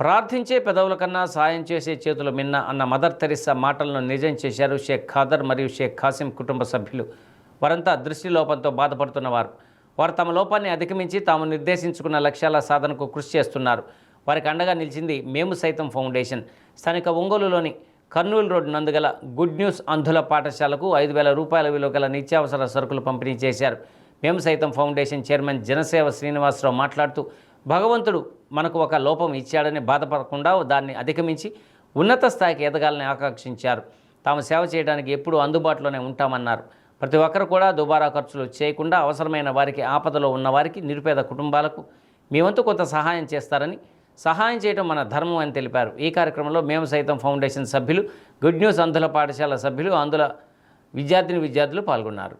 ప్రార్థించే పెదవుల కన్నా సాయం చేసే చేతులు మిన్న అన్న మదర్ తెరిసా మాటలను నిజం చేశారు షేక్ ఖాదర్ మరియు షేక్ ఖాసిం కుటుంబ సభ్యులు. వారంతా దృష్టి లోపంతో బాధపడుతున్నవారు. వారు తమ లోపాన్ని అధిగమించి తాము నిర్దేశించుకున్న లక్ష్యాల సాధనకు కృషి చేస్తున్నారు. వారికి అండగా నిలిచింది మేము సైతం ఫౌండేషన్. స్థానిక ఒంగోలులోని కర్నూలు రోడ్ నందుగల గుడ్ న్యూస్ అంధుల పాఠశాలకు 5,000 రూపాయల విలువ గల నిత్యావసర సరుకులు పంపిణీ చేశారు. మేము సైతం ఫౌండేషన్ చైర్మన్ జనసేవ శ్రీనివాసరావు మాట్లాడుతూ, భగవంతుడు మనకు ఒక లోపం ఇచ్చాడని బాధపడకుండా దాన్ని అధిగమించి ఉన్నత స్థాయికి ఎదగాలని ఆకాంక్షించారు. తాము సేవ చేయడానికి ఎప్పుడూ అందుబాటులోనే ఉంటామన్నారు. ప్రతి ఒక్కరు కూడా దుబారా ఖర్చులు చేయకుండా అవసరమైన వారికి, ఆపదలో ఉన్నవారికి, నిరుపేద కుటుంబాలకు మీ వంతు కొంత సహాయం చేస్తారని, సహాయం చేయడం మన ధర్మం అని తెలిపారు. ఈ కార్యక్రమంలో మేము సైతం ఫౌండేషన్ సభ్యులు, గుడ్ న్యూస్ అంధుల పాఠశాల సభ్యులు, అంధుల విద్యార్థులు పాల్గొన్నారు.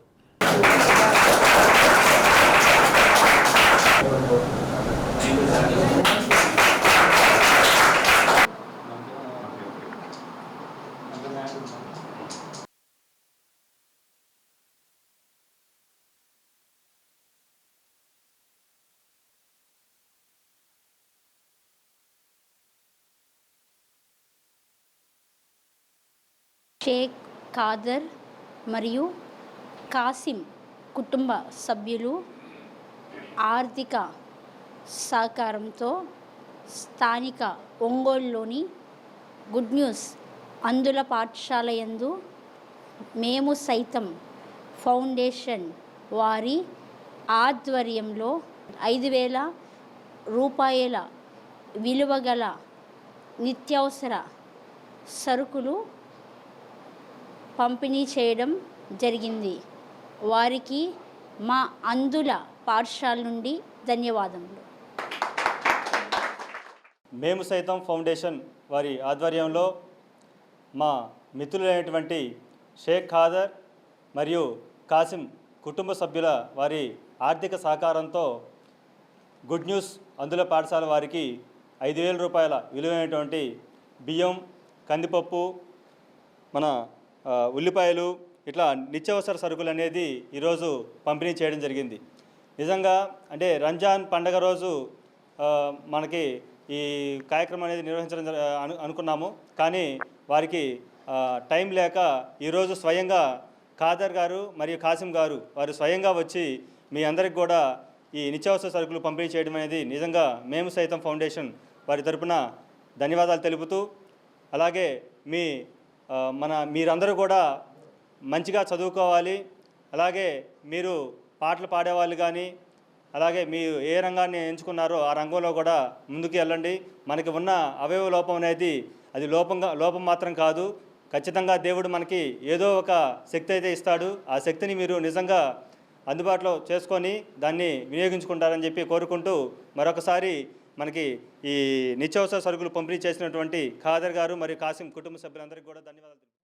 షేక్ ఖాదర్ మరియు కాసిం కుటుంబ సభ్యులు ఆర్థిక సహకారంతో స్థానిక ఒంగోలులోని గుడ్ న్యూస్ అంధుల పాఠశాల యందు మేము సైతం ఫౌండేషన్ వారి ఆధ్వర్యంలో 5,000 రూపాయల విలువ గల నిత్యావసర సరుకులు పంపిణీ చేయడం జరిగింది. వారికి మా అంధుల పాఠశాల నుండి ధన్యవాదములు. మేము సైతం ఫౌండేషన్ వారి ఆధ్వర్యంలో మా మిత్రులైనటువంటి షేక్ ఖాదర్ మరియు కాసిం కుటుంబ సభ్యుల వారి ఆర్థిక సహకారంతో గుడ్ న్యూస్ అంధుల పాఠశాల వారికి 5,000 రూపాయల విలువైనటువంటి బియ్యం, కందిపప్పు, మన ఉల్లిపాయలు, ఇట్లా నిత్యావసర సరుకులు అనేది ఈరోజు పంపిణీ చేయడం జరిగింది. నిజంగా అంటే రంజాన్ పండగ రోజు మనకి ఈ కార్యక్రమం అనేది నిర్వహించడం అనుకున్నాము. కానీ వారికి టైం లేక ఈరోజు స్వయంగా ఖాదర్ గారు మరియు కాసిం గారు వారు స్వయంగా వచ్చి మీ అందరికి కూడా ఈ నిత్యావసర సరుకులు పంపిణీ చేయడం అనేది నిజంగా మేము సైతం ఫౌండేషన్ వారి తరపున ధన్యవాదాలు తెలుపుతూ, అలాగే మీరందరూ కూడా మంచిగా చదువుకోవాలి, అలాగే మీరు పాటలు పాడేవాళ్ళు కానీ, అలాగే మీరు ఏ రంగాన్ని ఎంచుకున్నారో ఆ రంగంలో కూడా ముందుకు వెళ్ళండి. మనకి ఉన్న అవయవ లోపం అనేది అది లోపం మాత్రం కాదు. ఖచ్చితంగా దేవుడు మనకి ఏదో ఒక శక్తి అయితే ఇస్తాడు. ఆ శక్తిని మీరు నిజంగా అందుబాటులో చేసుకొని దాన్ని వినియోగించుకుంటారని చెప్పి కోరుకుంటూ, మరొకసారి మనకి ఈ నిత్యావసర సరుకులు పంపిణీ చేసినటువంటి ఖాదర్ గారు మరియు కాసిం కుటుంబ సభ్యులందరికీ కూడా ధన్యవాదాలు.